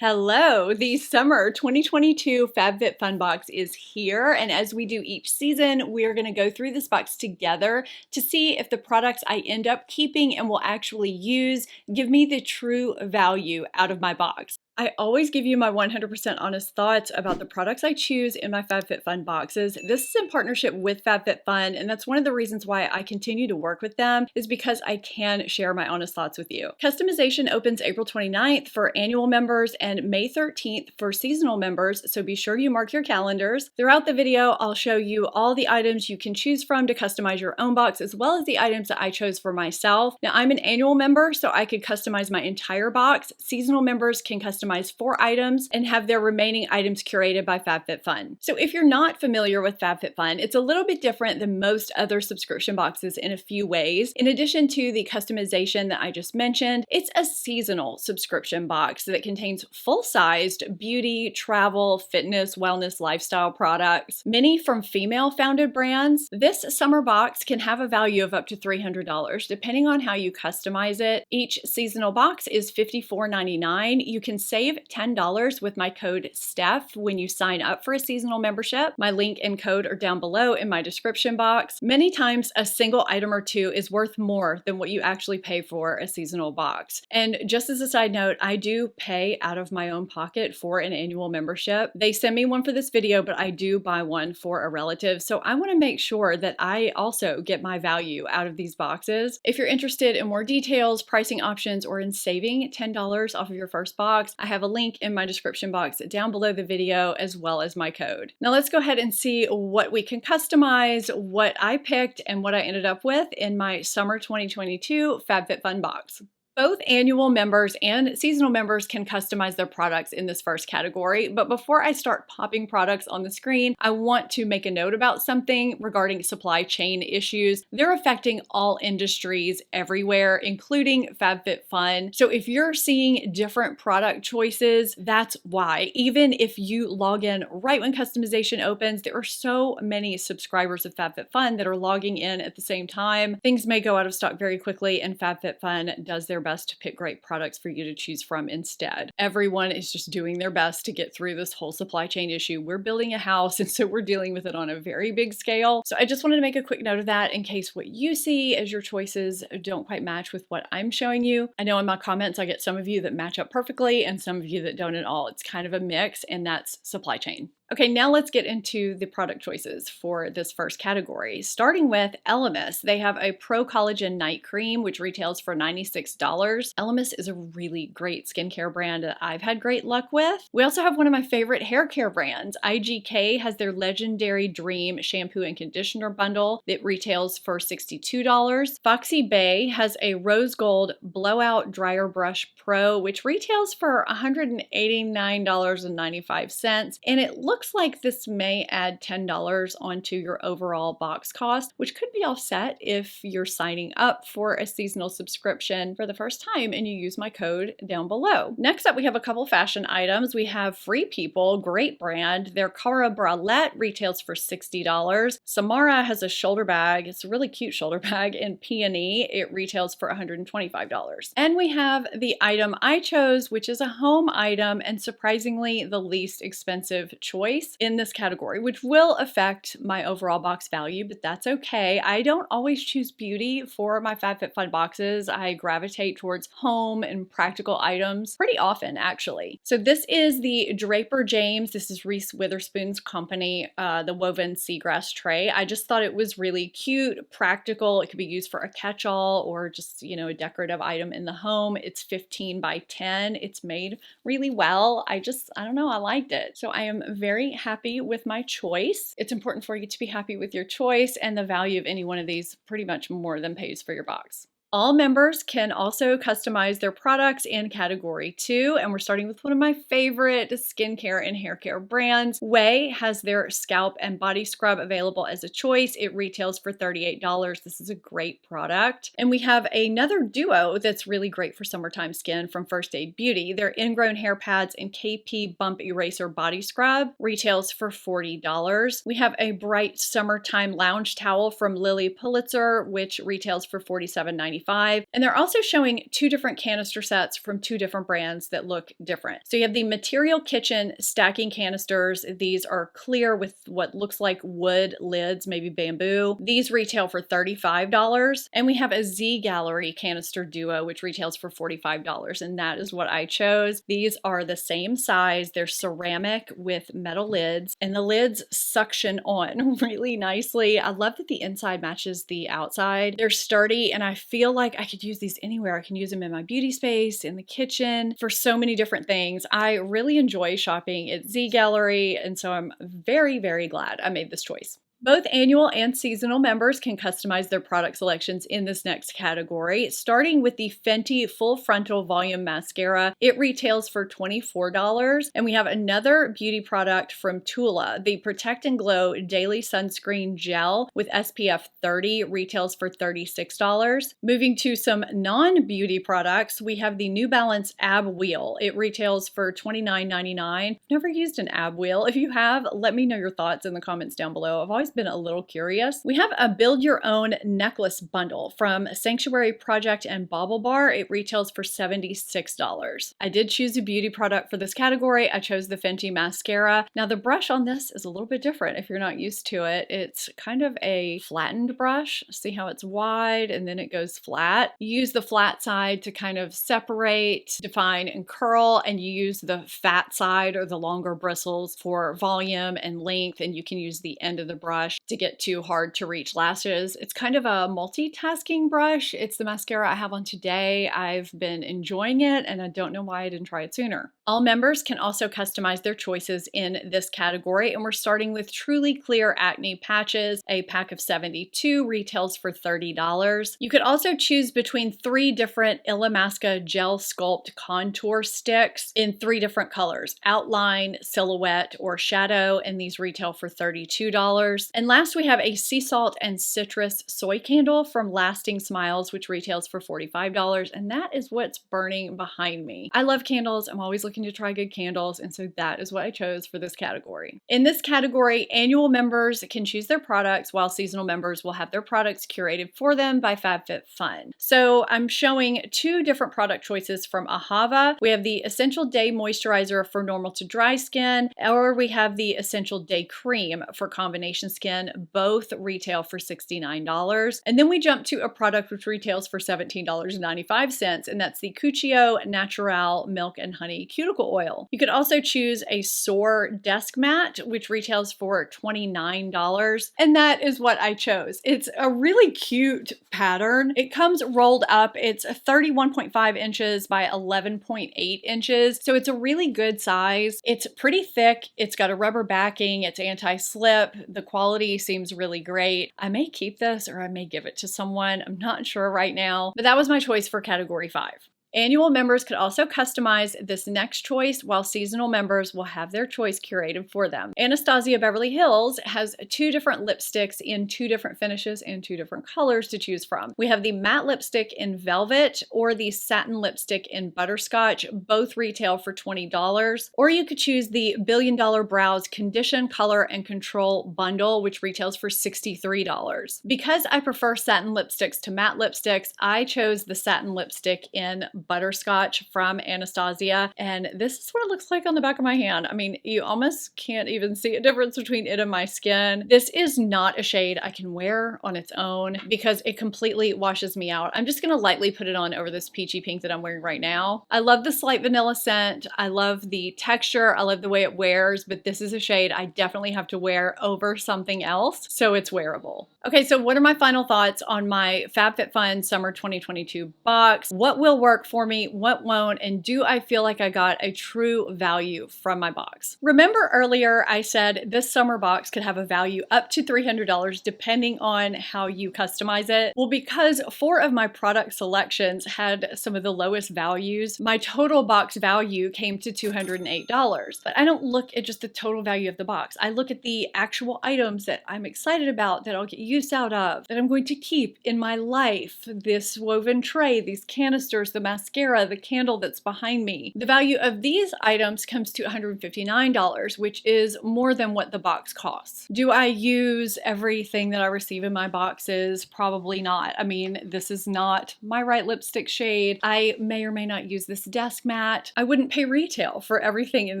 Hello, the summer 2022 FabFitFun box is here, and as we do each season, we're going to go through this box together to see if the products I end up keeping and will actually use give me the true value out of my box. I always give you my 100% honest thoughts about the products I choose in my FabFitFun boxes. This is in partnership with FabFitFun, and that's one of the reasons why I continue to work with them, is because I can share my honest thoughts with you. Customization opens April 29th for annual members and May 13th for seasonal members, so be sure you mark your calendars. Throughout the video, I'll show you all the items you can choose from to customize your own box, as well as the items that I chose for myself. Now, I'm an annual member, so I could customize my entire box. Seasonal members can customize 4 items and have their remaining items curated by FabFitFun. So if you're not familiar with FabFitFun, it's a little bit different than most other subscription boxes in a few ways. In addition to the customization that I just mentioned, it's a seasonal subscription box that contains full-sized beauty, travel, fitness, wellness, lifestyle products, many from female-founded brands. This summer box can have a value of up to $300, depending on how you customize it. Each seasonal box is $54.99. You can save $10 with my code STEPH when you sign up for a seasonal membership. My link and code are down below in my description box. Many times a single item or two is worth more than what you actually pay for a seasonal box. And just as a side note, I do pay out of my own pocket for an annual membership. They send me one for this video, but I do buy one for a relative. So I want to make sure that I also get my value out of these boxes. If you're interested in more details, pricing options, or in saving $10 off of your first box, I have a link in my description box down below the video, as well as my code. Now let's go ahead and see what we can customize, what I picked, and what I ended up with in my summer 2022 FabFitFun box. Both annual members and seasonal members can customize their products in this first category, but before I start popping products on the screen, I want to make a note about something regarding supply chain issues. They're affecting all industries everywhere, including FabFitFun. So if you're seeing different product choices, that's why. Even if you log in right when customization opens, there are so many subscribers of FabFitFun that are logging in at the same time. Things may go out of stock very quickly, and FabFitFun does their best to pick great products for you to choose from instead. Everyone is just doing their best to get through this whole supply chain issue. We're building a house, and so we're dealing with it on a very big scale. So I just wanted to make a quick note of that in case what you see as your choices don't quite match with what I'm showing you. I know in my comments I get some of you that match up perfectly and some of you that don't at all. It's kind of a mix, and that's supply chain. Okay, now let's get into the product choices for this first category. Starting with Elemis. They have a Pro Collagen Night Cream, which retails for $96. Elemis is a really great skincare brand that I've had great luck with. We also have one of my favorite hair care brands. IGK has their Legendary Dream Shampoo and Conditioner Bundle that retails for $62. Foxy Bay has a Rose Gold Blowout Dryer Brush Pro, which retails for $189.95, and it looks like this may add $10 onto your overall box cost, which could be offset if you're signing up for a seasonal subscription for the first time and you use my code down below. Next up, we have a couple fashion items. We have Free People, great brand. Their Cara bralette retails for $60. Samara has a shoulder bag. It's a really cute shoulder bag in Peony. It retails for $125. And we have the item I chose, which is a home item and surprisingly the least expensive choice in this category, which will affect my overall box value, but that's okay. I don't always choose beauty for my FabFitFun boxes. I gravitate towards home and practical items pretty often, actually. So this is the Draper James. This is Reese Witherspoon's company, the woven seagrass tray. I just thought it was really cute, practical. It could be used for a catch-all or just, you know, a decorative item in the home. It's 15 by 10. It's made really well. I don't know, I liked it. So I am very happy with my choice. It's important for you to be happy with your choice, and the value of any one of these pretty much more than pays for your box. All members can also customize their products in category 2, and we're starting with one of my favorite skincare and hair care brands. Ouai has their scalp and body scrub available as a choice. It retails for $38. This is a great product. And we have another duo that's really great for summertime skin from First Aid Beauty. Their Ingrown Hair Pads and KP Bump Eraser Body Scrub retails for $40. We have a bright summertime lounge towel from Lily Pulitzer, which retails for $47.95. $2.95. And they're also showing 2 different canister sets from 2 different brands that look different. So you have the Material Kitchen stacking canisters. These are clear with what looks like wood lids, maybe bamboo. These retail for $35. And we have a Z Gallery canister duo, which retails for $45. And that is what I chose. These are the same size. They're ceramic with metal lids, and the lids suction on really nicely. I love that the inside matches the outside. They're sturdy, and I feel like I could use these anywhere. I can use them in my beauty space, in the kitchen, for so many different things. I really enjoy shopping at Z Gallery, and so I'm very, very glad I made this choice. Both annual and seasonal members can customize their product selections in this next category, starting with the Fenty Full Frontal Volume Mascara. It retails for $24. And we have another beauty product from Tula, the Protect and Glow Daily Sunscreen Gel with SPF 30, retails for $36. Moving to some non-beauty products, we have the New Balance Ab Wheel. It retails for $29.99. Never used an ab wheel. If you have, let me know your thoughts in the comments down below. I've always been a little curious. We have a Build Your Own necklace bundle from Sanctuary Project and Bauble Bar. It retails for $76. I did choose a beauty product for this category. I chose the Fenty mascara. Now the brush on this is a little bit different if you're not used to it. It's kind of a flattened brush. See how it's wide and then it goes flat. You use the flat side to kind of separate, define, and curl, and you use the fat side or the longer bristles for volume and length, and you can use the end of the brush to get to hard to reach lashes. It's kind of a multitasking brush. It's the mascara I have on today. I've been enjoying it, and I don't know why I didn't try it sooner. All members can also customize their choices in this category, and we're starting with Truly Clear Acne Patches. A pack of 72 retails for $30. You could also choose between 3 different Illamasqua Gel Sculpt Contour Sticks in 3 different colors: outline, silhouette, or shadow, and these retail for $32. And last, we have a Sea Salt and Citrus Soy Candle from Lasting Smiles, which retails for $45, and that is what's burning behind me. I love candles. I'm always looking to try good candles, and so that is what I chose for this category. In this category, annual members can choose their products, while seasonal members will have their products curated for them by Fabfitfun. So I'm showing 2 different product choices from Ahava. We have the Essential Day Moisturizer for normal to dry skin, or we have the Essential Day Cream for combination skin. Both retail for $69. And then we jump to a product which retails for $17.95, and that's the Cuccio Natural Milk and Honey Cuticle Oil. You could also choose a Soar Desk Mat, which retails for $29, and that is what I chose. It's a really cute pattern. It comes rolled up. It's 31.5 inches by 11.8 inches, so it's a really good size. It's pretty thick. It's got a rubber backing. It's anti-slip. The quality seems really great. I may keep this or I may give it to someone. I'm not sure right now, but that was my choice for category 5. Annual members could also customize this next choice, while seasonal members will have their choice curated for them. Anastasia Beverly Hills has 2 different lipsticks in 2 different finishes and 2 different colors to choose from. We have the matte lipstick in Velvet or the satin lipstick in Butterscotch. Both retail for $20. Or you could choose the Billion Dollar Brows Condition, Color, and Control Bundle, which retails for $63. Because I prefer satin lipsticks to matte lipsticks, I chose the satin lipstick in Butterscotch from Anastasia, and this is what it looks like on the back of my hand. I mean, you almost can't even see a difference between it and my skin. This is not a shade I can wear on its own because it completely washes me out. I'm just gonna lightly put it on over this peachy pink that I'm wearing right now. I love the slight vanilla scent. I love the texture. I love the way it wears, but this is a shade I definitely have to wear over something else, so it's wearable. Okay, so what are my final thoughts on my Fabfitfun Summer 2022 box? What will work for me, what won't, and do I feel like I got a true value from my box? Remember earlier I said this summer box could have a value up to $300 depending on how you customize it? Well, because 4 of my product selections had some of the lowest values, my total box value came to $208. But I don't look at just the total value of the box. I look at the actual items that I'm excited about, that I'll get use out of, that I'm going to keep in my life. This woven tray, these canisters, the mascara, the candle that's behind me. The value of these items comes to $159, which is more than what the box costs. Do I use everything that I receive in my boxes? Probably not. I mean, this is not my right lipstick shade. I may or may not use this desk mat. I wouldn't pay retail for everything in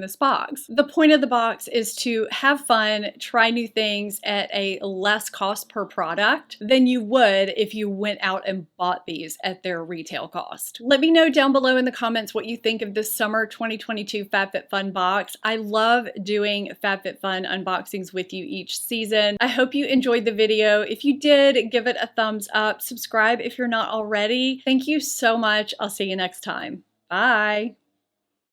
this box. The point of the box is to have fun, try new things at a less cost per product than you would if you went out and bought these at their retail cost. Let me know down below in the comments what you think of this summer 2022 Fabfitfun box. I love doing Fabfitfun unboxings with you each season. I hope you enjoyed the video. If you did, give it a thumbs up. Subscribe if you're not already. Thank you so much. I'll see you next time. Bye.